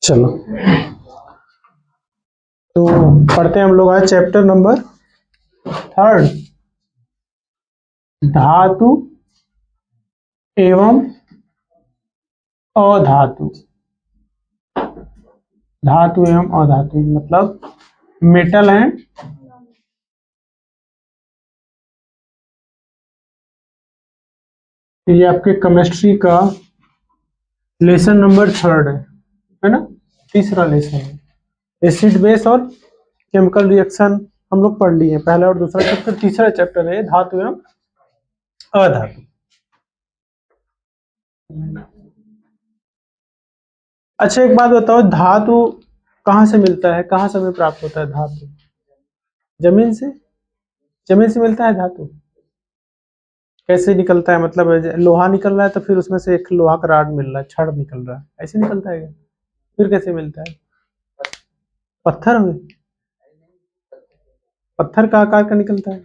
चलो तो पढ़ते हैं हम लोग आज चैप्टर नंबर 3 धातु एवं अधातु। धातु एवं अधातु मतलब मेटल एंड ये आपके केमिस्ट्री का लेसन नंबर 3 है ना, तीसरा लेसन है। एसिड बेस और केमिकल रिएक्शन हम लोग पढ़ लिए, पहला और दूसरा चैप्टर। तीसरा चैप्टर है धातु एवं अधातु। अच्छा एक बात बताओ, धातु कहाँ से मिलता है, कहाँ से हमें प्राप्त होता है धातु? जमीन से। जमीन से मिलता है धातु। कैसे निकलता है? मतलब लोहा निकल रहा है तो फिर उसमें से एक लोहा का राड मिल रहा है, छड़ निकल रहा है, ऐसे निकलता है क्या? फिर कैसे मिलता है? पत्थर में, पत्थर का आकार का निकलता है।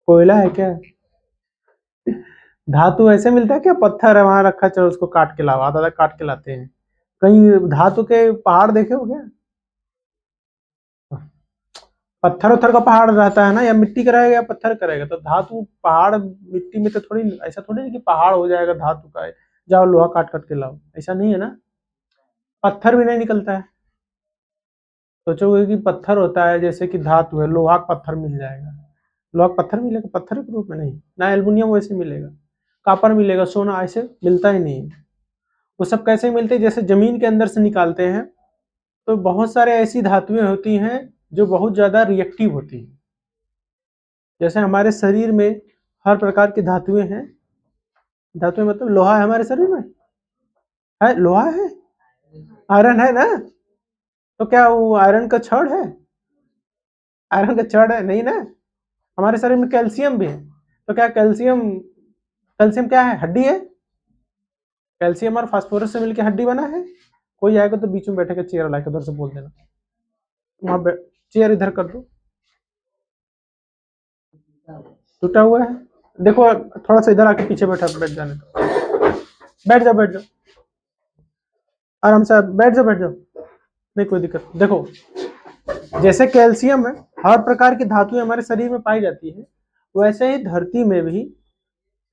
कोयला है क्या? धातु ऐसे मिलता है क्या? पत्थर है वहां रखा, चलो उसको काट के लाओ, आधा आधा काट के लाते हैं। कहीं धातु के पहाड़ देखे हो क्या? पत्थर उत्थर का पहाड़ रहता है ना, या मिट्टी का रहेगा या पत्थर का रहेगा। तो धातु पहाड़ मिट्टी में तो थोड़ी, ऐसा थोड़ी है कि पहाड़ हो जाएगा धातु का, जाओ लोहा काट काट के लाओ, ऐसा नहीं है ना। पत्थर भी नहीं निकलता है। सोचोगे कि पत्थर होता है जैसे कि धातु है, लोहा का पत्थर मिल जाएगा। लोहा का पत्थर मिलेगा पत्थर के रूप में? नहीं ना। एल्युमिनियम वैसे मिलेगा, कॉपर मिलेगा, सोना ऐसे मिलता ही नहीं है। वो सब कैसे मिलते हैं? जैसे जमीन के अंदर से निकालते हैं। तो बहुत सारे ऐसी धातुएं होती हैं जो बहुत ज्यादा रिएक्टिव होती हैं। जैसे हमारे शरीर में हर प्रकार की धातुएं हैं। धातुएं मतलब लोहा है हमारे शरीर में, है लोहा है, आयरन है ना। तो क्या वो आयरन का छड़ है? आयरन का छड़ है नहीं ना। हमारे शरीर में कैल्शियम भी है। तो क्या कैल्शियम, कैल्शियम क्या है? हड्डी है। कैल्शियम और फास्फोरस से मिलकर हड्डी बना है। कोई आएगा तो बीच में बैठेगा, चेयर लाके उधर से बोल देना, वहां चेयर इधर कर दो। टूटा हुआ है, देखो थोड़ा सा इधर आके पीछे बैठ जाने दो। बैठ जाओ बैठ जाओ, आराम से बैठ जाओ बैठ जाओ, नहीं कोई दिक्कत। देखो जैसे कैल्शियम है, हर प्रकार की धातुएं हमारे शरीर में पाई जाती है, वैसे ही धरती में भी,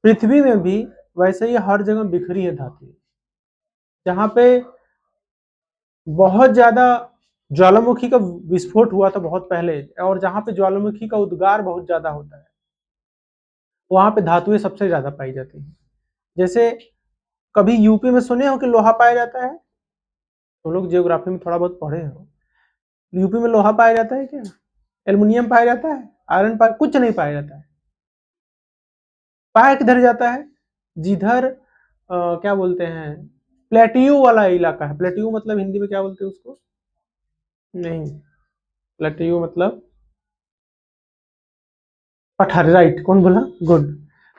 पृथ्वी में भी वैसे ही हर जगह बिखरी है धातुएं। जहाँ पे बहुत ज्यादा ज्वालामुखी का विस्फोट हुआ था बहुत पहले, और जहाँ पे ज्वालामुखी का उद्गार बहुत ज्यादा होता है, वहां पे धातुएं सबसे ज्यादा पाई जाती हैं। जैसे कभी यूपी में सुने हो कि लोहा पाया जाता है? तो लोग जियोग्राफी में थोड़ा बहुत पढ़े हो। यूपी में लोहा पाया जाता है क्या? एल्युमिनियम पाया जाता है? आयरन पाया? कुछ नहीं पाया जाता है। पाया किधर जाता है? जिधर क्या बोलते हैं, प्लेट्यू वाला इलाका है। प्लेट्यू मतलब हिंदी में क्या बोलते हैं उसको? नहीं, प्लेट्यू मतलब पठारी, राइट। कौन बोला? गुड।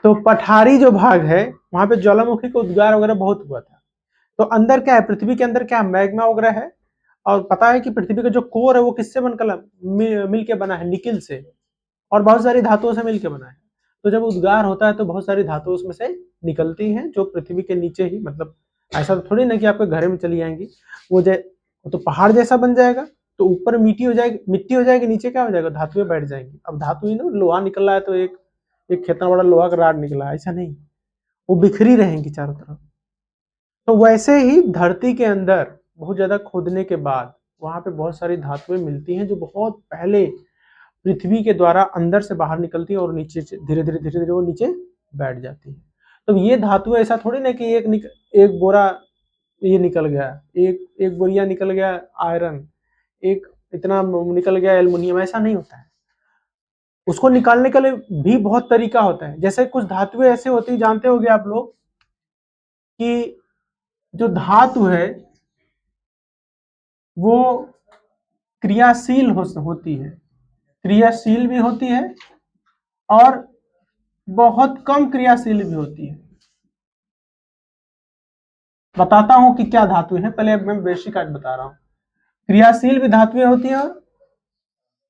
तो पठारी जो भाग है वहां पे ज्वालामुखी का उद्गार वगैरह बहुत हुआ था। तो अंदर क्या है, पृथ्वी के अंदर क्या मैग्मा वगैरह है। और पता है कि पृथ्वी का जो कोर है वो किससे बनकर मिल के बना है? निकिल से, और बहुत सारी धातुओं से मिलकर बना है। तो जब उद्गार होता है तो बहुत सारी धातुएं उसमें से निकलती हैं, जो पृथ्वी के नीचे ही, मतलब ऐसा तो थोड़ी ना कि आपके घर में चली जाएंगी। वो तो पहाड़ जैसा बन जाएगा, तो ऊपर मिट्टी हो जाएगी, मिट्टी हो जाएगी, नीचे क्या हो जाएगा? धातुएं बैठ जाएंगी। अब धातु ही ना, लोहा निकल रहा है तो एक एक कितना बड़ा लोहा का राड निकला, ऐसा नहीं, वो बिखरी रहेंगी चारों तरफ। तो वैसे ही धरती के अंदर बहुत ज्यादा खोदने के बाद वहां पे बहुत सारी धातुएं मिलती हैं, जो बहुत पहले पृथ्वी के द्वारा अंदर से बाहर निकलती है और नीचे धीरे धीरे धीरे धीरे वो नीचे बैठ जाती है। तो ये धातुएं ऐसा थोड़ी ना कि एक बोरा ये निकल गया, एक बोरिया निकल गया आयरन, एक इतना निकल गया एल्युमिनियम, ऐसा नहीं होता है। उसको निकालने के लिए भी बहुत तरीका होता है। जैसे कुछ धातुएं ऐसे होती है, जानते होंगे आप लोग, कि जो धातु है वो क्रियाशील होती है, क्रियाशील भी होती है और बहुत कम क्रियाशील भी होती है। बताता हूं कि क्या धातु है, पहले मैं बेसिक आज बता रहा हूं। क्रियाशील भी धातुएं होती हैं और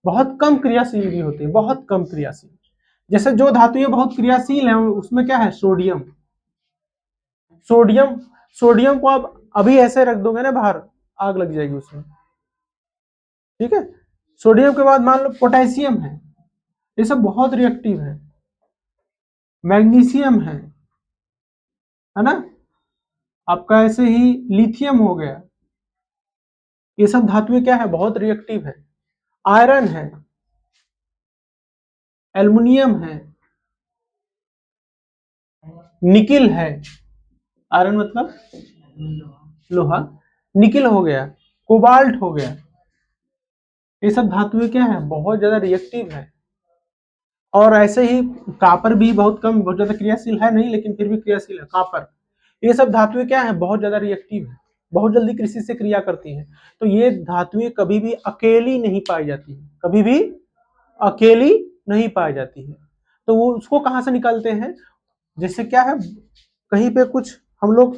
बहुत कम क्रियाशील भी होती है, बहुत कम क्रियाशील। जैसे जो धातुएं बहुत क्रियाशील हैं उसमें क्या है? सोडियम। सोडियम, सोडियम को अभी ऐसे रख दोगे ना बाहर, आग लग जाएगी उसमें। ठीक है। सोडियम के बाद मान लो पोटेशियम ये सब बहुत रिएक्टिव है। मैग्नीशियम है ना, आपका ऐसे ही लिथियम हो गया, ये सब धातुएं क्या है, बहुत रिएक्टिव है। आयरन है, एल्युमिनियम है, निकिल है, आयरन मतलब लोहा, निकिल हो गया, कोबाल्ट हो गया, ये सब धातुएं क्या है, बहुत ज्यादा रिएक्टिव है। और ऐसे ही कापर भी बहुत कम, बहुत ज्यादा क्रियाशील है नहीं, लेकिन फिर भी क्रियाशील है कापर। ये सब धातुएं क्या है, बहुत ज्यादा रिएक्टिव है, बहुत जल्दी कृषि से क्रिया करती है। तो ये धातुएं कभी भी अकेली नहीं पाई जाती है, कभी भी अकेली नहीं पाई जाती है। तो वो उसको कहाँ से निकालते हैं, जैसे क्या है, कहीं पे कुछ हम लोग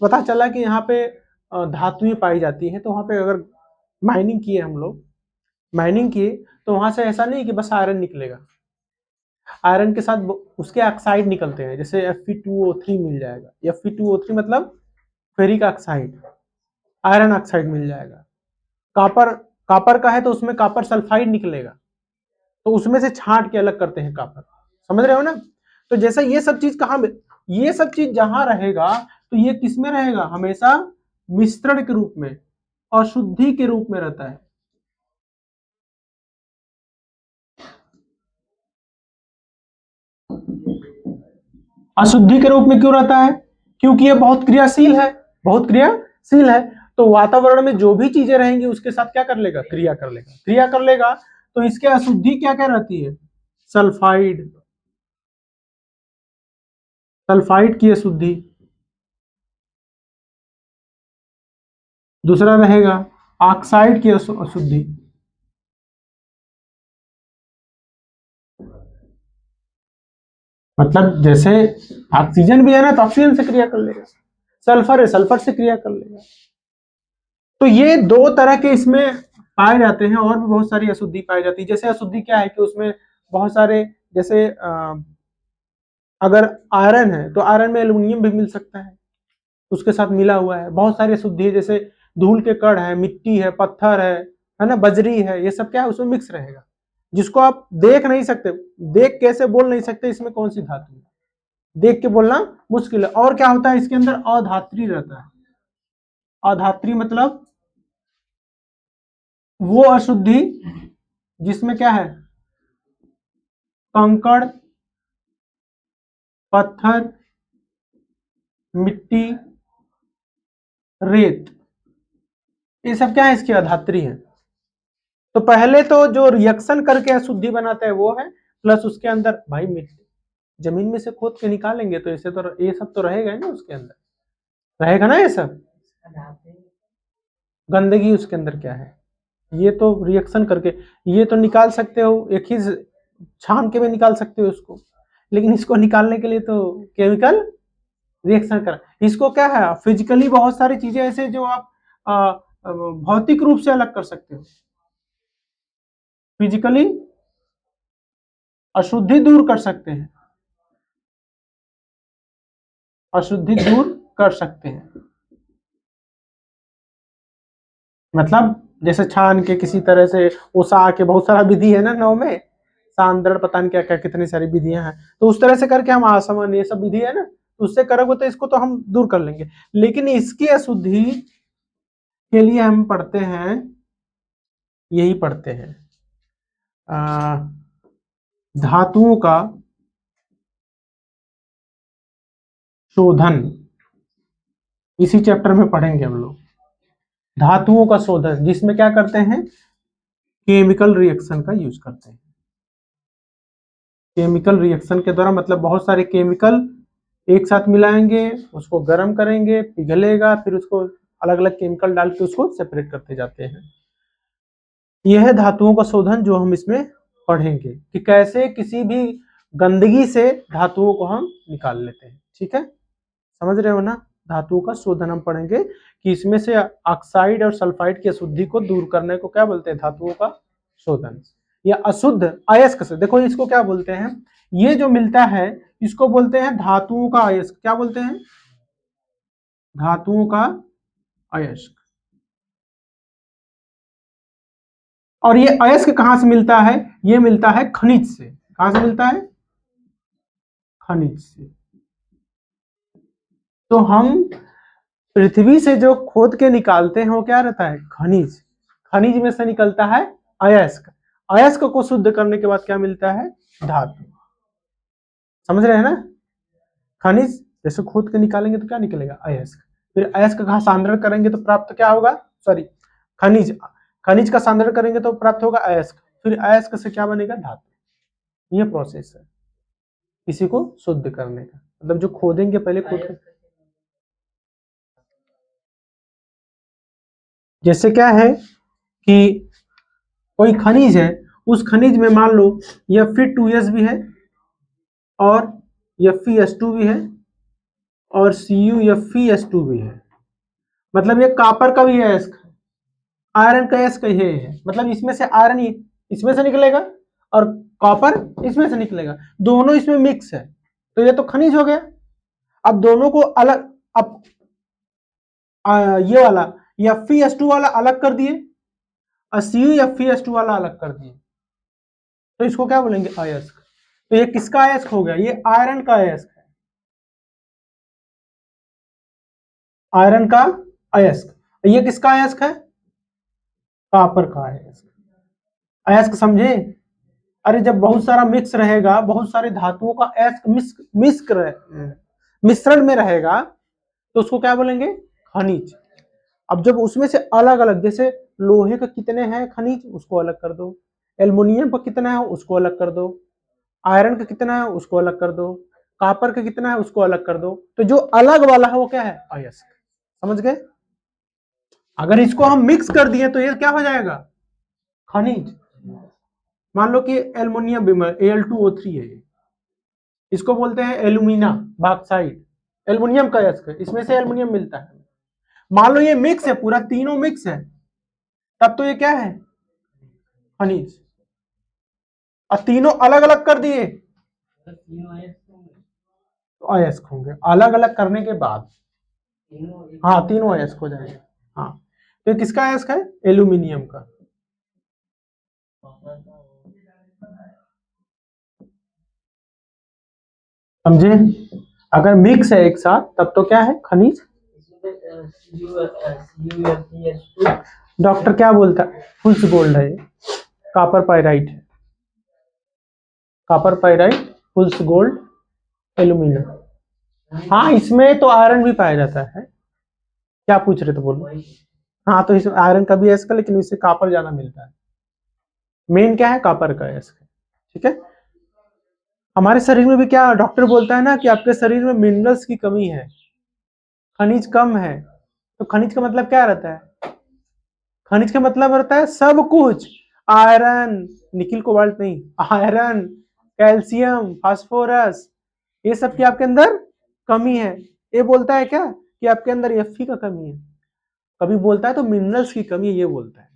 पता चला कि यहाँ पे धातुएं पाई जाती है, तो वहां पे अगर माइनिंग किए हम लोग, माइनिंग किए, तो वहां से ऐसा नहीं कि बस आयरन निकलेगा, आयरन के साथ उसके ऑक्साइड निकलते हैं, जैसे Fe2O3 मिल जाएगा। Fe2O3 मतलब फेरिक ऑक्साइड, आयरन ऑक्साइड मिल जाएगा। कापर, कापर का है तो उसमें कापर सल्फाइड निकलेगा, तो उसमें से छांट के अलग करते हैं कापर, समझ रहे हो ना। तो जैसा ये सब चीज कहाँ में, ये सब चीज जहां रहेगा, तो ये किस में रहेगा, हमेशा मिश्रण के रूप में, अशुद्धि के रूप में रहता है। अशुद्धि के रूप में क्यों रहता है, क्योंकि ये बहुत क्रियाशील है, बहुत क्रियाशील है। तो वातावरण में जो भी चीजें रहेंगी उसके साथ क्या कर लेगा, क्रिया कर लेगा, क्रिया कर लेगा। तो इसके अशुद्धि क्या क्या रहती है, सल्फाइड, सल्फाइड की अशुद्धि। दूसरा रहेगा ऑक्साइड की अशुद्धि, मतलब जैसे ऑक्सीजन भी है ना, तो ऑक्सीजन से क्रिया कर लेगा, सल्फर है, सल्फर से क्रिया कर लेगा। तो ये दो तरह के इसमें पाए जाते हैं, और भी बहुत सारी अशुद्धि पाई जाती है। जैसे अशुद्धि क्या है कि उसमें बहुत सारे, जैसे अगर आयरन है तो आयरन में एल्युमिनियम भी मिल सकता है, उसके साथ मिला हुआ है। बहुत सारी अशुद्धि है, जैसे धूल के कण है, मिट्टी है, पत्थर है ना, बजरी है, ये सब क्या है, उसमें मिक्स रहेगा, जिसको आप देख नहीं सकते, देख कैसे बोल नहीं सकते इसमें कौन सी धातु है, देख के बोलना मुश्किल है। और क्या होता है इसके अंदर, अधात्री रहता है। अधात्री मतलब वो अशुद्धि जिसमें क्या है, कंकड़, पत्थर, मिट्टी, रेत, ये सब क्या है, इसकी अधात्री है। तो पहले तो जो रिएक्शन करके अशुद्धि बनाता है वो है, प्लस उसके अंदर भाई मिट्टी, जमीन में से खोद के निकालेंगे तो इसे तो ये सब तो रहेगा ही ना, उसके अंदर रहेगा ना ये सब, गंदगी उसके अंदर क्या है, ये तो रिएक्शन करके, ये तो निकाल सकते हो, एक ही छान के भी निकाल सकते हो उसको, लेकिन इसको निकालने के लिए तो केमिकल रिएक्शन कर, इसको क्या है, फिजिकली बहुत सारी चीजें ऐसे जो आप भौतिक रूप से अलग कर सकते हो, फिजिकली अशुद्धि दूर कर सकते हैं, अशुद्धि दूर कर सकते हैं, मतलब जैसे छान के किसी तरह से उसा के, बहुत सारा विधि है ना नौ में, सांद्रण पता नहीं क्या क्या कितनी सारी विधियां हैं, तो उस तरह से करके हम आसमान, ये सब विधि है ना, तो उससे करोगे तो इसको तो हम दूर कर लेंगे। लेकिन इसकी अशुद्धि के लिए हम पढ़ते हैं, यही पढ़ते हैं, धातुओं का शोधन, इसी चैप्टर में पढ़ेंगे हम लोग, धातुओं का शोधन, जिसमें क्या करते हैं, केमिकल रिएक्शन का यूज करते हैं। केमिकल रिएक्शन के द्वारा मतलब बहुत सारे केमिकल एक साथ मिलाएंगे, उसको गर्म करेंगे, पिघलेगा, फिर उसको अलग अलग केमिकल डाल के उसको सेपरेट करते जाते हैं। यह है धातुओं का शोधन, जो हम इसमें पढ़ेंगे कि कैसे किसी भी गंदगी से धातुओं को हम निकाल लेते हैं। ठीक है, समझ रहे हो ना, धातुओं का शोधन हम पढ़ेंगे कि इसमें से ऑक्साइड और सल्फाइड की अशुद्धि को दूर करने को क्या बोलते हैं, धातुओं का शोधन। या अशुद्ध अयस्क से, देखो इसको क्या बोलते हैं, ये जो मिलता है इसको बोलते हैं धातुओं का अयस्क, क्या बोलते हैं, धातुओं का अयस्क। और ये अयस्क कहां से मिलता है? ये मिलता है खनिज से। कहां से मिलता है? खनिज से। तो हम पृथ्वी से जो खोद के निकालते हैं वो क्या रहता है? खनिज। खनिज में से निकलता है अयस्क। अयस्क को शुद्ध करने के बाद क्या मिलता है? धातु। समझ रहे हैं ना? खनिज जैसे खोद के निकालेंगे तो क्या निकलेगा? अयस्क। फिर अयस्क का सांद्रण करेंगे तो प्राप्त क्या होगा? सॉरी, खनिज। खनिज का सांद्रण करेंगे तो प्राप्त होगा अयस्क। फिर अयस्क से क्या बनेगा? धातु। ये प्रोसेस है इसी को शुद्ध करने का। मतलब जो खोदेंगे पहले खोद, जैसे क्या है कि कोई खनिज है, उस खनिज में मान लो यह Fe2S भी है और यह Fe2 भी है और CuFeS2 भी है। मतलब ये कॉपर का भी अयस्क है, आयरन का अयस्क ये है। मतलब इसमें से आयरन इसमें से निकलेगा और कॉपर इसमें से निकलेगा, दोनों इसमें मिक्स है, तो ये तो खनिज हो गया। अब दोनों को अलग, अब ये वाला Fe2 वाला अलग कर दिए और CuFeS2 वाला अलग कर दिए, तो इसको क्या बोलेंगे? अयस्क। तो ये किसका अयस्क हो गया? ये आयरन का अयस्क है, आयरन का अयस्क। ये किसका अयस्क है? कॉपर का अयस्क। अयस्क समझे? अरे जब बहुत सारा मिक्स रहेगा, बहुत सारे धातुओं का अयस्क मिश्रण में रहेगा तो उसको क्या बोलेंगे? खनिज। अब जब उसमें से अलग अलग, जैसे लोहे का कितने हैं खनिज, उसको अलग कर दो। एल्युमिनियम का कितना है उसको अलग कर दो। आयरन का कितना है उसको अलग कर दो। कॉपर का कितना है उसको अलग कर दो। तो जो अलग वाला है वो क्या है? अयस्क। समझ गए? अगर इसको हम मिक्स कर दिए तो ये क्या हो जाएगा? खनिज। मान लो कि एल्युमिनियम भी Al2O3 है, इसको बोलते हैं एल्यूमिना बॉक्साइड। एल्युमिनियम का अयस्क है, इसमें से एल्युमिनियम मिलता है। मान लो ये मिक्स है, पूरा तीनों मिक्स है, तब तो ये क्या है? खनिज। और तीनों अलग अलग कर दिए तो अयस्क होंगे। अलग अलग करने के बाद हाँ तीनों अयस्क हो जाएंगे। हाँ, तो किसका अयस्क है? एल्यूमिनियम का। समझे? अगर मिक्स है एक साथ तब तो क्या है? खनिज। डॉक्टर क्या बोलता है? फुल्स गोल्ड है, कॉपर पाइराइट है। Copper pyrite, फुल्स gold, aluminium. हाँ, इसमें तो आयरन भी पाया जाता है। क्या पूछ रहे थे बोलो? हाँ, तो इसमें आयरन का भी अयस्क है, लेकिन इससे कॉपर ज्यादा मिलता है। मेन क्या है? कॉपर का अयस्क है। ठीक है। हमारे शरीर में भी क्या डॉक्टर बोलता है ना कि आपके शरीर में मिनरल्स की कमी है, खनिज कम है। तो खनिज का मतलब क्या रहता है? खनिज का मतलब रहता है सब कुछ। आयरन, निकिल कोबाल्ट नहीं, आयरन, कैल्शियम, फास्फोरस, ये सब की आपके अंदर कमी है। ये बोलता है क्या कि आपके अंदर Fe का कमी है। कभी बोलता है तो मिनरल्स की कमी है, ये बोलता है।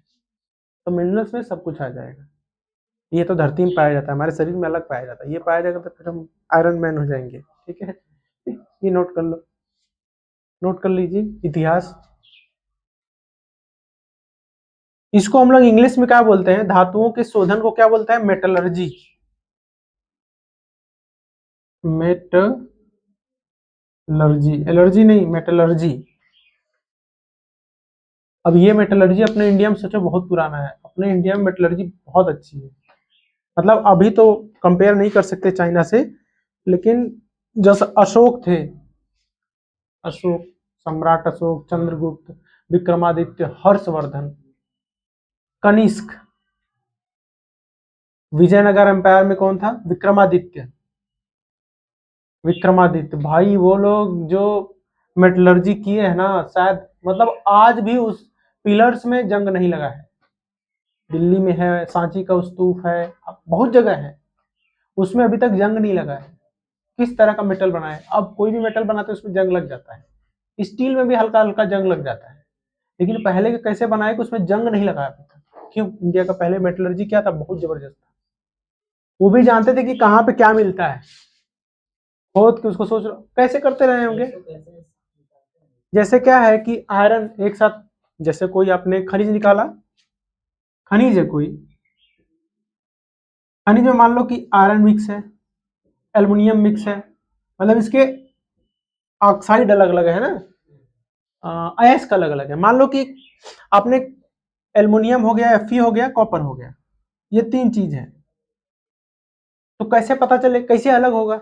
तो मिनरल्स में सब कुछ आ जाएगा। ये तो धरती में पाया जाता है, हमारे शरीर में अलग पाया जाता है। ये पाया जाएगा तो फिर हम आयरन मैन हो जाएंगे। ठीक है, ये नोट कर लो, नोट कर लीजिए। इतिहास, इसको हम लोग इंग्लिश में क्या बोलते हैं? धातुओं के शोधन को क्या बोलते हैं? मेटलर्जी। मेटलर्जी, एलर्जी नहीं, मेटलर्जी। अब ये मेटलर्जी अपने इंडिया में सोचो बहुत पुराना है। अपने इंडिया में मेटलर्जी बहुत अच्छी है। मतलब अभी तो कंपेयर नहीं कर सकते चाइना से, लेकिन जैसे अशोक थे, अशोक, सम्राट अशोक, चंद्रगुप्त, विक्रमादित्य, हर्षवर्धन, कनिष्क, विजयनगर एम्पायर में कौन था? विक्रमादित्य। विक्रमादित्य भाई, वो लोग जो मेटलर्जी किए है ना, शायद मतलब आज भी उस पिलर्स में जंग नहीं लगा है। दिल्ली में है, सांची का स्तूप है, बहुत जगह है, उसमें अभी तक जंग नहीं लगा है। किस तरह का मेटल बना है? अब कोई भी मेटल बनाते हैं उसमें जंग लग जाता है। स्टील में भी हल्का हल्का जंग लग जाता है, लेकिन पहले के कैसे बनाए कि उसमें जंग नहीं लगा अभी तक। क्यों? इंडिया का पहले मेटलर्जी क्या था? बहुत जबरदस्त था। वो भी जानते थे कि कहाँ पे क्या मिलता है, खोद के उसको। सोच कैसे करते रहे होंगे। जैसे क्या है कि आयरन एक साथ, जैसे कोई आपने खनिज निकाला, खनिज है कोई, खनिज में मान लो कि आयरन मिक्स है, एल्युमिनियम मिक्स है, मतलब इसके ऑक्साइड अलग अलग है ना, अयस्क अलग अलग है। मान लो कि आपने एल्युमिनियम हो गया, Fe हो गया, कॉपर हो गया, ये तीन चीज है, तो कैसे पता चले कैसे अलग होगा?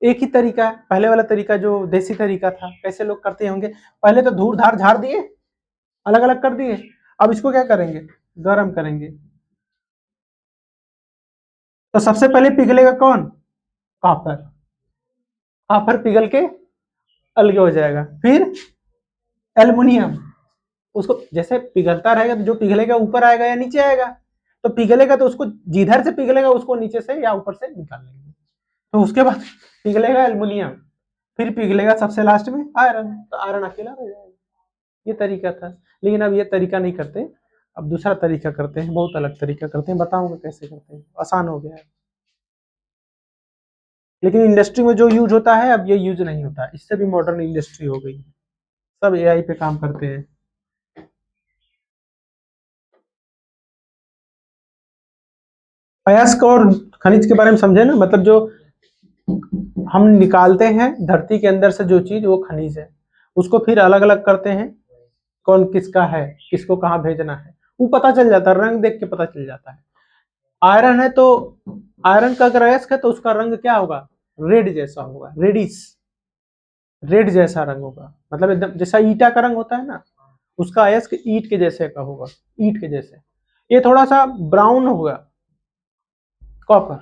एक ही तरीका है, पहले वाला तरीका जो देसी तरीका था, कैसे लोग करते होंगे, पहले तो धूल धार झाड़ दिए, अलग अलग कर दिए, अब इसको क्या करेंगे, गर्म करेंगे, तो सबसे पहले पिघलेगा कौन, कॉपर, कॉपर पिघल के अलग हो जाएगा, फिर एल्युमिनियम, उसको जैसे पिघलता रहेगा तो जो पिघलेगा ऊपर आएगा या नीचे आएगा, तो पिघलेगा तो उसको जिधर से पिघलेगा उसको नीचे से या ऊपर से निकाल लेंगे, तो उसके बाद पिघलेगा एल्युमिनियम, फिर पिघलेगा सबसे लास्ट में आयरन, तो आयरन अकेला रह जाएगा। ये तरीका था, लेकिन अब ये तरीका नहीं करते, अब दूसरा तरीका करते हैं, बहुत अलग तरीका करते हैं, बताऊंगा कैसे करते हैं, आसान हो गया है, लेकिन इंडस्ट्री में जो यूज होता है अब ये यूज नहीं होता, इससे भी मॉडर्न इंडस्ट्री हो गई है, सब एआई पे काम करते हैं। अयस्क और खनिज के बारे में समझे ना, मतलब जो हम निकालते हैं धरती के अंदर से जो चीज, वो खनिज है, उसको फिर अलग अलग करते हैं, कौन किसका है, किसको कहाँ भेजना है, वो पता चल जाता है, रंग देख के पता चल जाता है। आयरन है तो आयरन का अगर अयस्क है तो उसका रंग क्या होगा, रेड जैसा होगा, रेडिश, रेड जैसा रंग होगा, मतलब एकदम जैसा ईटा का रंग होता है ना, उसका अयस्क ईट के जैसे का होगा, ईट के जैसे। ये थोड़ा सा ब्राउन होगा, कॉपर,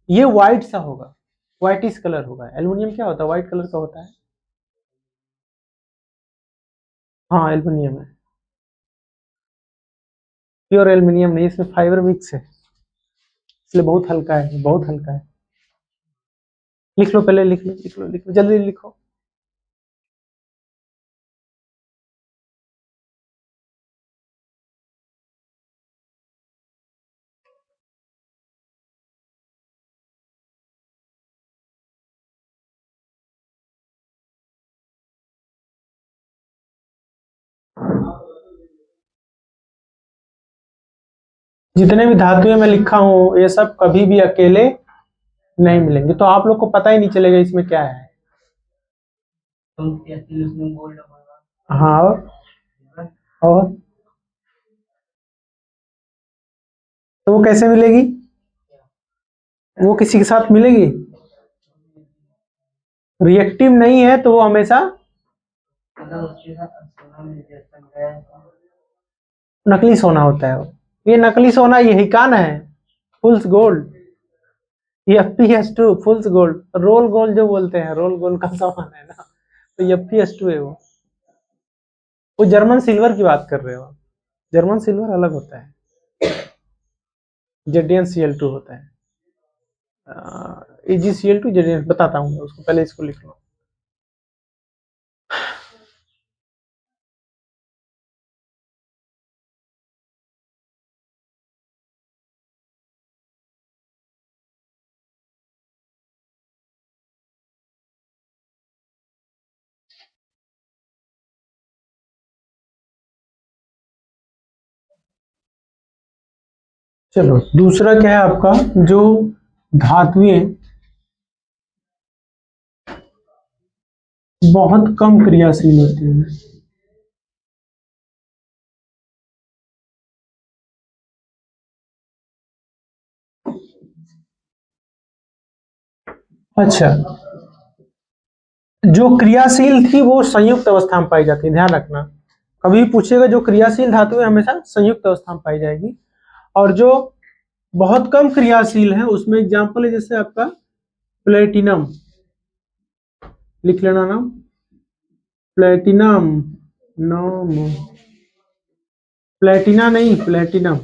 ये व्हाइट सा होगा, व्हाइटिश कलर होगा। एल्युमिनियम क्या होता है, व्हाइट कलर का होता है। हाँ एल्युमिनियम है, प्योर एल्युमिनियम नहीं, इसमें फाइबर मिक्स है, इसलिए बहुत हल्का है, बहुत हल्का है। लिख लो पहले, लिख लो लिख लो लिख लो, जल्दी लिखो। जितने भी धातुएं मैं लिखा हूं ये सब कभी भी अकेले नहीं मिलेंगे, तो आप लोग को पता ही नहीं चलेगा इसमें क्या है। हाँ और तो वो कैसे मिलेगी, वो किसी के साथ मिलेगी, रिएक्टिव नहीं है तो वो हमेशा नकली सोना होता है। ये नकली सोना यही कान है, फुल्स गोल्ड, ये FeS2 फुल्स गोल्ड, रोल गोल्ड जो बोलते हैं, रोल गोल्ड का सामान है ना, तो ये FeS2 है वो जर्मन सिल्वर की बात कर रहे हो, जर्मन सिल्वर अलग होता है, ZnCl2 होता है, AgCl2 Zn, बताता हूँ मैं उसको, पहले इसको लिख लो। चलो दूसरा क्या है आपका, जो धातुएं बहुत कम क्रियाशील होती हैं। अच्छा, जो क्रियाशील थी वो संयुक्त अवस्था में पाई जाती है, ध्यान रखना, कभी भी पूछेगा, जो क्रियाशील धातु है हमेशा संयुक्त अवस्था में पाई जाएगी, और जो बहुत कम क्रियाशील है उसमें एग्जांपल है जैसे आपका प्लेटिनम, लिख लेना नाम, प्लेटिनम, नाम, प्लेटिना नहीं, प्लेटिनम,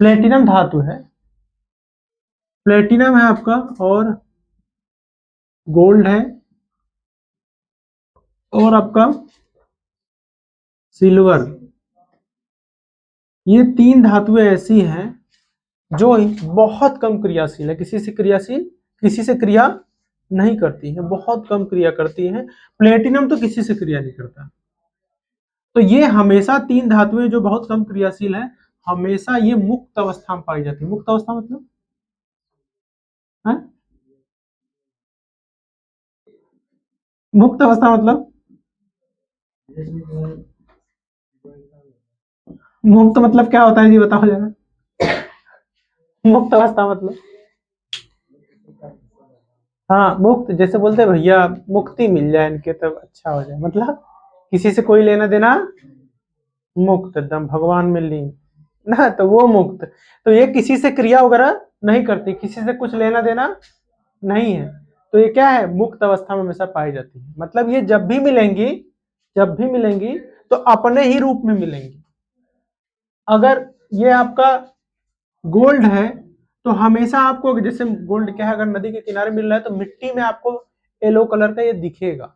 प्लेटिनम धातु है, प्लेटिनम है आपका, और गोल्ड है, और आपका सिल्वर, ये तीन धातुएं ऐसी हैं जो बहुत कम क्रियाशील है, किसी से क्रियाशील, किसी से क्रिया नहीं करती है, बहुत कम क्रिया करती है। प्लेटिनम तो किसी से क्रिया नहीं करता। तो ये हमेशा तीन धातुएं जो बहुत कम क्रियाशील है, हमेशा ये मुक्त अवस्था में पाई जाती है। मुक्त अवस्था मतलब है? मुक्त अवस्था मतलब मुक्त मतलब क्या होता है जी, बताओ जरा। मुक्त अवस्था मतलब, हाँ मुक्त, जैसे बोलते हैं भैया मुक्ति मिल जाए इनके तब अच्छा हो जाए, मतलब किसी से कोई लेना देना, मुक्त एकदम भगवान में लीन ना, तो वो मुक्त। तो ये किसी से क्रिया वगैरह नहीं करती, किसी से कुछ लेना देना नहीं है। तो ये क्या है, मुक्त अवस्था में हमेशा पाई जाती है। मतलब ये जब भी मिलेंगी, जब भी मिलेंगी तो अपने ही रूप में मिलेंगी। अगर ये आपका गोल्ड है तो हमेशा आपको, जैसे गोल्ड क्या है, अगर नदी के किनारे मिल रहा है तो मिट्टी में आपको येलो कलर का ये दिखेगा।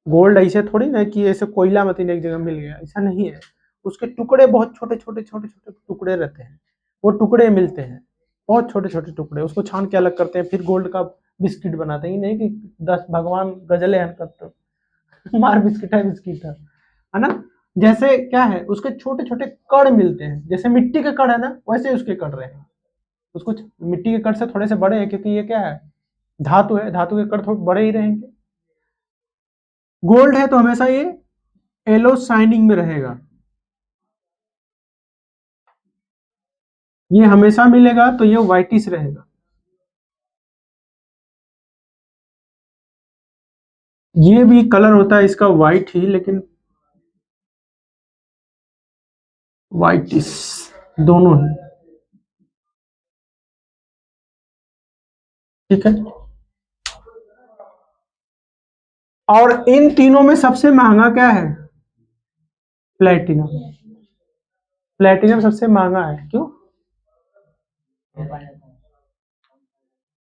गोल्ड ऐसे थोड़ी ना कि ऐसे कोयला मतीन एक जगह मिल गया, ऐसा नहीं है। उसके टुकड़े बहुत छोटे छोटे छोटे छोटे टुकड़े रहते हैं, वो टुकड़े मिलते हैं, बहुत छोटे छोटे टुकड़े, उसको छान के अलग करते हैं, फिर गोल्ड का बिस्किट बनाते हैं। ये नहीं कि 10 भगवान गजले हैं करते मार बिस्किट है ना। जैसे क्या है, उसके छोटे छोटे कण मिलते हैं, जैसे मिट्टी के कण है ना, वैसे उसके कण रहे हैं। उसको मिट्टी के कण से थोड़े से बड़े हैं, क्योंकि ये क्या है, धातु है, धातु के कण थोड़े बड़े ही रहेंगे। गोल्ड है तो हमेशा ये येलो शाइनिंग में रहेगा, ये हमेशा मिलेगा तो ये व्हाइटिश रहेगा। ये भी कलर होता है इसका व्हाइट ही, लेकिन व्हाइटिश दोनों ही, ठीक है। और इन तीनों में सबसे महंगा क्या है, प्लेटिनम। प्लेटिनम सबसे महंगा है, क्यों?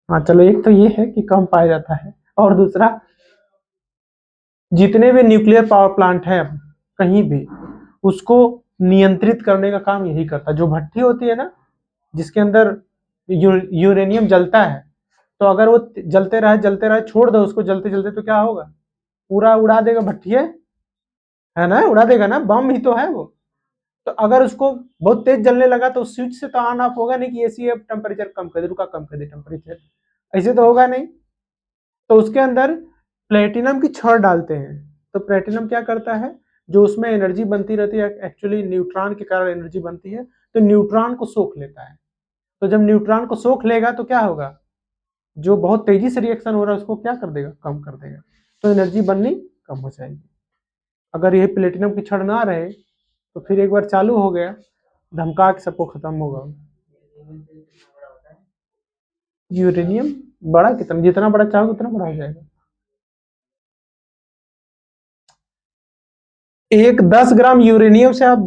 हाँ चलो, एक तो ये है कि कम पाया जाता है, और दूसरा जितने भी न्यूक्लियर पावर प्लांट है कहीं भी, उसको नियंत्रित करने का काम यही करता है। जो भट्टी होती है ना, जिसके अंदर यूरेनियम जलता है, तो अगर वो जलते रहे छोड़ दो उसको जलते जलते, तो क्या होगा, पूरा उड़ा देगा भट्टी है ना, उड़ा देगा ना, बम ही तो है वो। तो अगर उसको बहुत तेज जलने लगा तो स्विच से तो ऑन ऑफ होगा नहीं कि एसी अब टेम्परेचर कम कर दे, रुका कम कर दे टेम्परेचर, ऐसे तो होगा नहीं। तो उसके अंदर प्लेटिनम की छड़ डालते हैं। तो प्लेटिनम क्या करता है, जो उसमें एनर्जी बनती रहती है, एक्चुअली न्यूट्रॉन के कारण एनर्जी बनती है, तो न्यूट्रॉन को सोख लेता है। तो जब न्यूट्रॉन को सोख लेगा तो क्या होगा, जो बहुत तेजी से रिएक्शन हो रहा है उसको क्या कर देगा, कम कर देगा, तो एनर्जी बननी कम हो जाएगी। अगर ये प्लेटिनम की छड़ ना रहे तो फिर एक बार चालू हो गया, धमका के सबको खत्म होगा। यूरेनियम बड़ा कितना, जितना बड़ा चाहोगे उतना बड़ा हो जाएगा। एक 10 ग्राम यूरेनियम से आप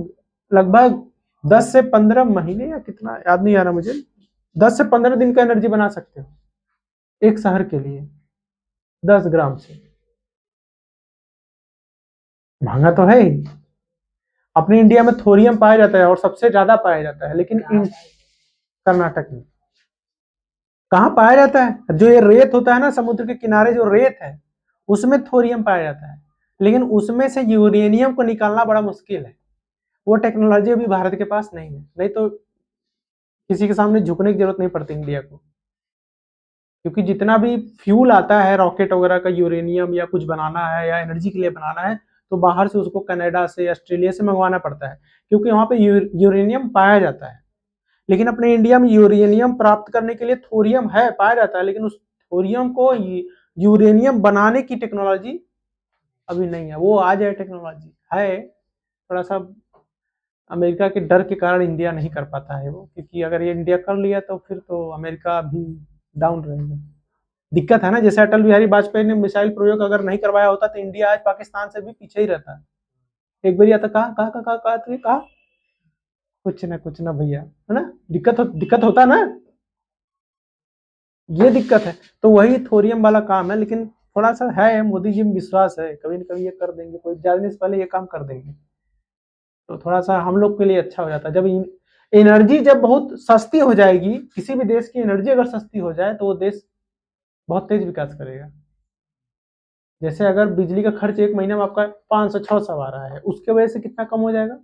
लगभग 10 से 15 महीने या कितना याद नहीं आ रहा मुझे, 10 से 15 दिन का एनर्जी बना सकते हो एक शहर के लिए, 10 ग्राम से। महंगा तो है ही। अपने इंडिया में थोरियम पाया जाता है और सबसे ज्यादा पाया जाता है, लेकिन कर्नाटक में कहाँ पाया जाता है, जो ये रेत होता है ना समुद्र के किनारे, जो रेत है उसमें थोरियम पाया जाता है, लेकिन उसमें से यूरेनियम को निकालना बड़ा मुश्किल है। वो टेक्नोलॉजी अभी भारत के पास नहीं है, नहीं तो किसी के सामने झुकने की जरूरत नहीं पड़ती इंडिया को। क्योंकि जितना भी फ्यूल आता है रॉकेट वगैरह का, यूरेनियम या कुछ बनाना है या एनर्जी के लिए बनाना है, तो बाहर से उसको कनाडा से, ऑस्ट्रेलिया से मंगवाना पड़ता है, क्योंकि वहां पे यूरेनियम पाया जाता है। लेकिन अपने इंडिया में यूरेनियम प्राप्त करने के लिए थोरियम है, पाया जाता है, लेकिन उस थोरियम को यूरेनियम बनाने की टेक्नोलॉजी अभी नहीं है। वो आ जाए टेक्नोलॉजी है, थोड़ा सा अमेरिका के डर के कारण इंडिया नहीं कर पाता है वो, क्योंकि अगर ये इंडिया कर लिया तो फिर तो अमेरिका भी डाउन रहेगा। दिक्कत है ना, जैसे अटल बिहारी वाजपेयी ने मिसाइल प्रयोग अगर नहीं करवाया होता तो इंडिया आज पाकिस्तान से भी पीछे ही रहता है। एक बार या तो कहा तो कहा कुछ ना भैया, है ना, दिक्कत होता ना, ये दिक्कत है। तो वही थोरियम वाला काम है, लेकिन थोड़ा सा है, मोदी जी में विश्वास है, कभी न कभी ये कर देंगे, कोई जाने से पहले ये काम कर देंगे। तो थोड़ा सा हम लोग के लिए अच्छा हो जाता है। जब एनर्जी जब बहुत सस्ती हो जाएगी, किसी भी देश की एनर्जी अगर सस्ती हो जाए तो वो देश बहुत तेज विकास करेगा। जैसे अगर बिजली का खर्च एक महीने में आपका 500-600 आ रहा है, उसके वजह से कितना कम हो जाएगा,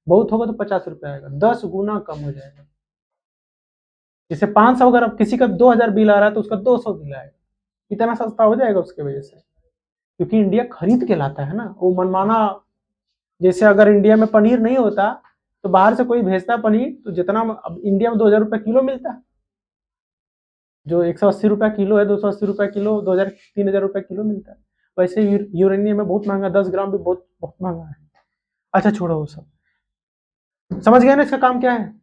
बहुत होगा तो 50 रुपये आएगा, 10 गुना कम हो जाएगा। जैसे 500 अगर आप किसी का 2000 बिल आ रहा है तो उसका 200 बिल आएगा, इतना सस्ता हो जाएगा उसके वजह से, क्योंकि इंडिया खरीद के लाता है ना, वो मनमाना। जैसे अगर इंडिया में पनीर नहीं होता तो बाहर से कोई भेजता पनीर, तो जितना अब इंडिया में 2000 रुपये किलो मिलता, जो 180 रुपये किलो है, 280 रुपये किलो, 2000-3000 रुपये किलो मिलता है। वैसे यूरेनियम में बहुत महंगा, 10 ग्राम भी बहुत बहुत महंगा है। अच्छा छोड़ो वो सब, समझ गया ना इसका काम क्या है,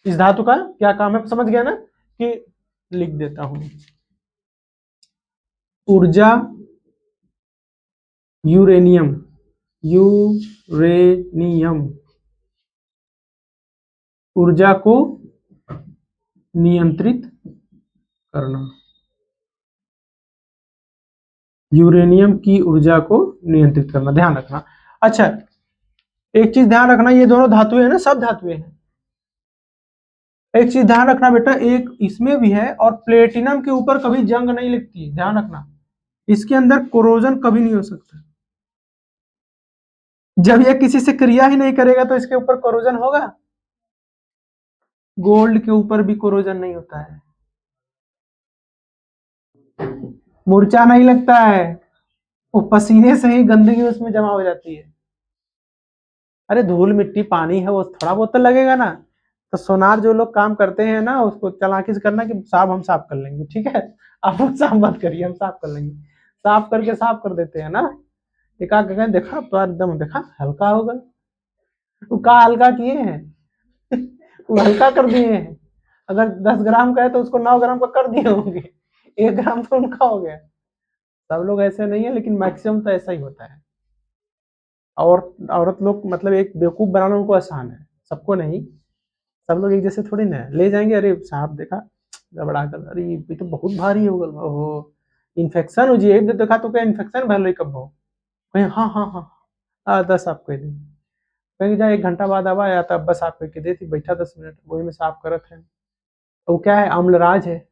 इस धातु का क्या काम है, समझ गया ना। कि लिख देता हूं, ऊर्जा यूरेनियम, यूरेनियम ऊर्जा को नियंत्रित करना, यूरेनियम की ऊर्जा को नियंत्रित करना, ध्यान रखना। अच्छा एक चीज ध्यान रखना, ये दोनों धातुएं हैं ना, सब धातुएं हैं। एक चीज ध्यान रखना बेटा, एक इसमें भी है, और प्लेटिनम के ऊपर कभी जंग नहीं लगती, ध्यान रखना, इसके अंदर कोरोजन कभी नहीं हो सकता। जब यह किसी से क्रिया ही नहीं करेगा तो इसके ऊपर कोरोजन होगा। गोल्ड के ऊपर भी कोरोजन नहीं होता है, मूर्छा नहीं लगता है, वो पसीने से ही गंदगी उसमें जमा हो जाती है। अरे धूल मिट्टी पानी है, वो थोड़ा बहुत तो लगेगा ना। तो सोनार जो लोग काम करते हैं ना, उसको चालाकी से करना कि साहब हम साफ कर लेंगे, ठीक है, आप लोग साफ मत करिए, हम साफ कर लेंगे, साफ करके साफ कर देते हैं ना। एक आग गए देखा तो एकदम देखा हल्का हो गया, वो का हल्का किए हैं वो हल्का कर दिए हैं। अगर 10 ग्राम का है तो उसको 9 ग्राम का कर दिए होंगे, 1 ग्राम तो उनका हो गया। सब लोग ऐसे नहीं है, लेकिन मैक्सिमम तो ऐसा ही होता है। और औरत लोग मतलब एक बेवकूफ बनाना उनको आसान है, सबको नहीं। सब लोग एक जैसे थोड़ी ना है। ले जाएंगे, अरे साहब देखा गबड़ा कर, अरे ये तो बहुत भारी हो गल, ओहो इन्फेक्शन हो जी, एक देखा तो क्या इन्फेक्शन भले कब हो, कहीं हाँ हाँ हाँ हाँ 10 साफ कर दी, कहीं जा 1 घंटा बाद आवा या तब बस साफ करके देती, बैठा 10 मिनट वही में साफ करत है। तो क्या है, अम्लराज है,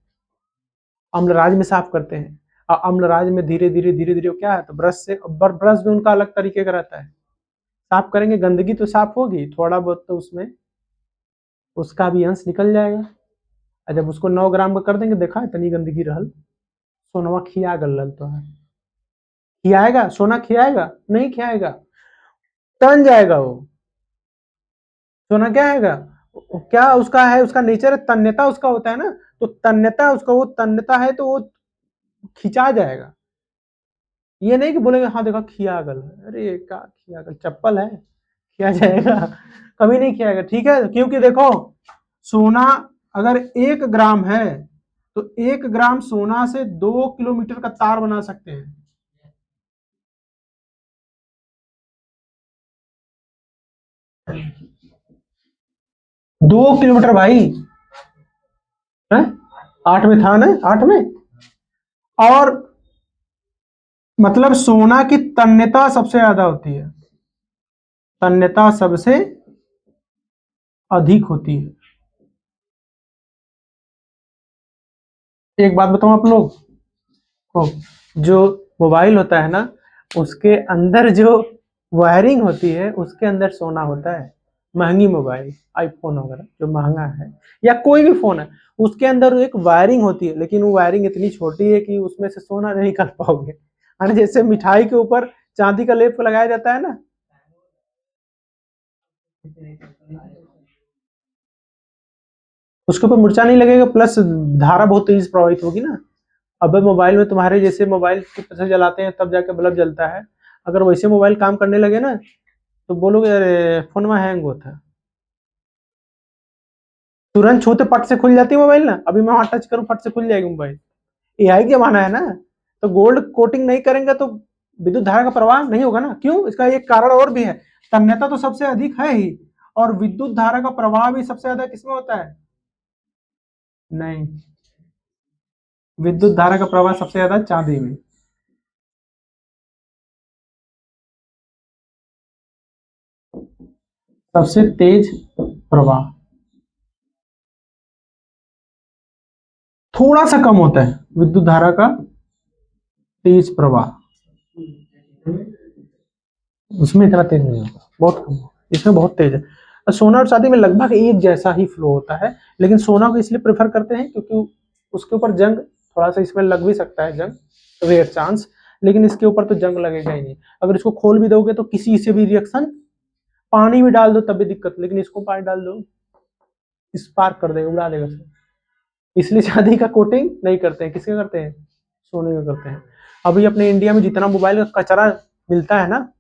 अम्लराज में साफ करते हैं। और अम्लराज में धीरे धीरे धीरे धीरे क्या है, तो ब्रश से, ब्रश भी उनका अलग तरीके का रहता है, साफ करेंगे गंदगी तो साफ होगी, थोड़ा बहुत तो उसमें उसका भी अंश निकल जाएगा। और जब उसको 9 ग्राम का कर देंगे, देखा इतनी गंदगी रहल, सोनवा खिया गल तो है, खियाएगा सोना, खियाएगा नहीं, खियाएगा तन जाएगा वो सोना, क्या आएगा, क्या उसका है, उसका नेचर है, तन्यता उसका होता है ना, तो तन्यता उसका, वो तन्यता है तो वो खिंचा जाएगा। ये नहीं कि बोलेंगे हाँ देखा खिया गल, अरे क्या खिया गल, चप्पल है खिया जाएगा, कभी नहीं खियाएगा, ठीक है। क्योंकि देखो सोना अगर 1 ग्राम है तो 1 ग्राम सोना से 2 किलोमीटर का तार बना सकते हैं। दो किलोमीटर भाई है, 8 में था ना, 8 में। और मतलब सोना की तन्यता सबसे ज्यादा होती है, तन्यता सबसे अधिक होती है। एक बात बताऊं आप लोग को, जो मोबाइल होता है ना, उसके अंदर जो वायरिंग होती है उसके अंदर सोना होता है। महंगी मोबाइल, आईफोन वगैरह जो महंगा है, या कोई भी फोन है, उसके अंदर एक वायरिंग होती है, लेकिन वो वायरिंग इतनी छोटी है कि उसमें से सोना नहीं निकाल पाओगे। हाँ, जैसे मिठाई के ऊपर चांदी का लेप लगाया जाता है ना, उसके ऊपर मुर्चा नहीं लगेगा, प्लस धारा बहुत तेजी से प्रभावित होगी ना। अब मोबाइल में तुम्हारे जैसे मोबाइल से जलाते हैं तब जाके बल्ब जलता है, अगर वैसे मोबाइल काम करने लगे ना तो बोलोगे अरे फोन में हैंग होता है, तुरंत छूते पट से खुल जाती है मोबाइल ना। अभी मैं वहां टच करूं फट से खुल जाएगी मोबाइल, एआई का जमाना है ना। तो गोल्ड कोटिंग नहीं करेंगे तो विद्युत धारा का प्रवाह नहीं होगा ना। क्यों, इसका एक कारण और भी है, तन्यता तो सबसे अधिक है ही, और विद्युत धारा का प्रवाह भी सबसे ज्यादा किसमें होता है, नहीं, विद्युत धारा का प्रवाह सबसे ज्यादा चांदी में। सबसे तेज प्रवाह थोड़ा सा कम होता है विद्युत धारा का तेज प्रवाह, उसमें इतना तेज नहीं होता, बहुत कम होगा, इसमें बहुत तेज है। और सोना और चांदी में लगभग एक जैसा ही फ्लो होता है, लेकिन सोना को इसलिए प्रेफर करते हैं क्योंकि उसके ऊपर जंग थोड़ा सा इसमें लग भी सकता है, जंग रेयर चांस, लेकिन इसके ऊपर तो जंग लगेगा ही नहीं। अगर इसको खोल भी दोगे तो किसी से भी रिएक्शन, पानी भी डाल दो तब भी दिक्कत, लेकिन इसको पानी डाल दो स्पार्क कर देगा, उड़ा देगा सब। इसलिए चांदी का कोटिंग नहीं करते हैं, किसका करते हैं, सोने का करते हैं। अभी अपने इंडिया में जितना मोबाइल का कचरा मिलता है ना,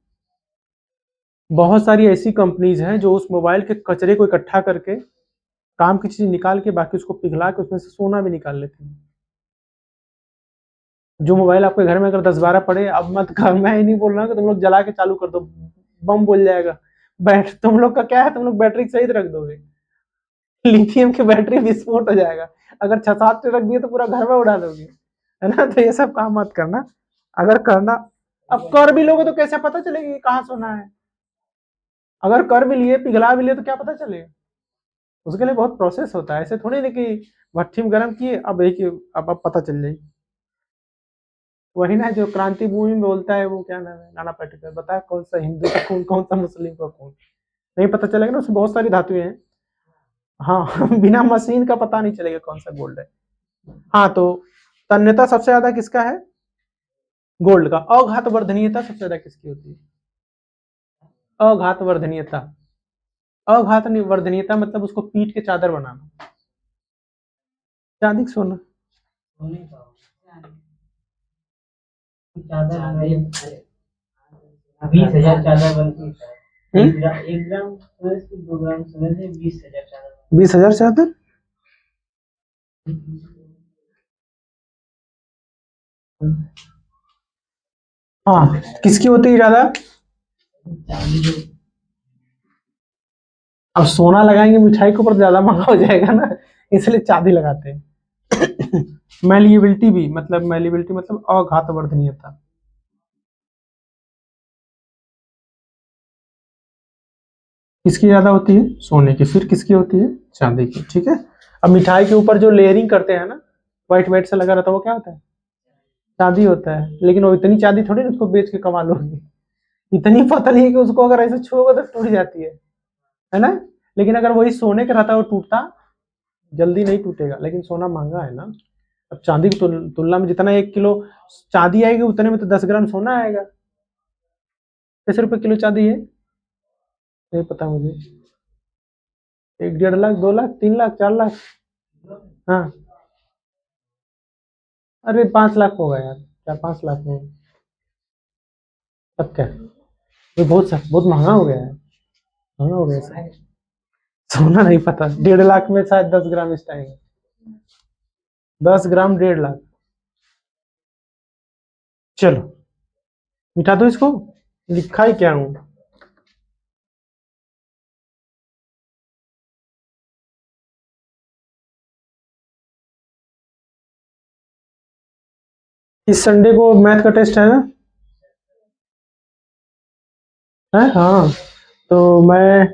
बहुत सारी ऐसी कंपनीज हैं जो उस मोबाइल के कचरे को इकट्ठा करके काम की चीज निकाल के बाकी उसको पिघला के उसमें से सोना भी निकाल लेते हैं। जो मोबाइल आपके घर में अगर 10-12 पड़े, अब मत कर, मैं ही नहीं बोल रहा कि तुम लोग जला के चालू कर दो, बम बोल जाएगा। तुम लोग का क्या है, तुम लोग बैटरी सहित रख दोगे, लिथियम की बैटरी विस्फोट हो जाएगा। अगर 6-7 रख दिए तो पूरा घर में उड़ा दोगे, है ना। तो ये सब काम मत करना, अगर करना, अब कर भी लोगे तो कैसे पता चलेगा कहाँ सोना है। अगर कर भी लिए, पिघला भी लिए, तो क्या पता चलेगा, उसके लिए बहुत प्रोसेस होता है। ऐसे थोड़ी नहीं कि भट्टी में गर्म किए अब एक अब पता चल जाए। वही ना जो क्रांति भूमि में बोलता है, वो क्या नाम है, नाना पाटेकर, बताया कौन सा हिंदू का खून, कौन सा मुस्लिम का खून, नहीं पता चलेगा ना, उसमें बहुत सारी धातुएं हैं। हाँ बिना मशीन का पता नहीं चलेगा कौन सा गोल्ड है। हाँ, तो तन्यता सबसे ज्यादा किसका है, गोल्ड का। अघात वर्धनीयता सबसे ज्यादा किसकी होती है, अघात वर्धनीयता। अघात वर्धनीयता मतलब उसको पीट के चादर बनाना, चांदी का सोना। चादर 20,000 चादर बनती है। 1 ग्राम सोने से 2 ग्राम सोने से 20,000 चादर। 20,000 चादर। हाँ, किसकी होती है ज्यादा, अब सोना लगाएंगे मिठाई के ऊपर ज्यादा महंगा हो जाएगा ना, इसलिए चांदी लगाते हैं। मैलिएबिलिटी भी, मतलब मैलिएबिलिटी मतलब अघात वर्धनीयता। किसकी ज्यादा होती है, सोने की, फिर किसकी होती है, चांदी की, ठीक है। अब मिठाई के ऊपर जो लेयरिंग करते हैं ना, व्हाइट व्हाइट से लगा रहता है, वो क्या होता है, चांदी होता है। लेकिन वो इतनी चांदी थोड़ी ना उसको बेच के कमा लोगे, इतनी पतली है कि उसको अगर ऐसे छुओगे तो टूट जाती है ना। लेकिन अगर वही सोने का रहता, वो टूटता जल्दी नहीं टूटेगा, लेकिन सोना महंगा है ना। अब चांदी की तुलना में जितना 1 किलो चांदी आएगी, उतने में तो 10 ग्राम सोना आएगा। कैसे रुपए किलो चांदी है, नहीं पता मुझे, 1-1.5 लाख, 2 लाख, 3 लाख, 4 लाख। हाँ, अरे 5 लाख होगा यार, 4-5 लाख में। अब क्या, ये बहुत महंगा हो गया है, महंगा हो गया सर। सोना नहीं पता, 1.5 लाख में शायद 10 ग्राम इस टाइम, 10 ग्राम 1.5 लाख। चलो मिटा दो इसको, लिखा ही क्या हूँ। इस संडे को मैथ का टेस्ट है ना, है हाँ। तो मैं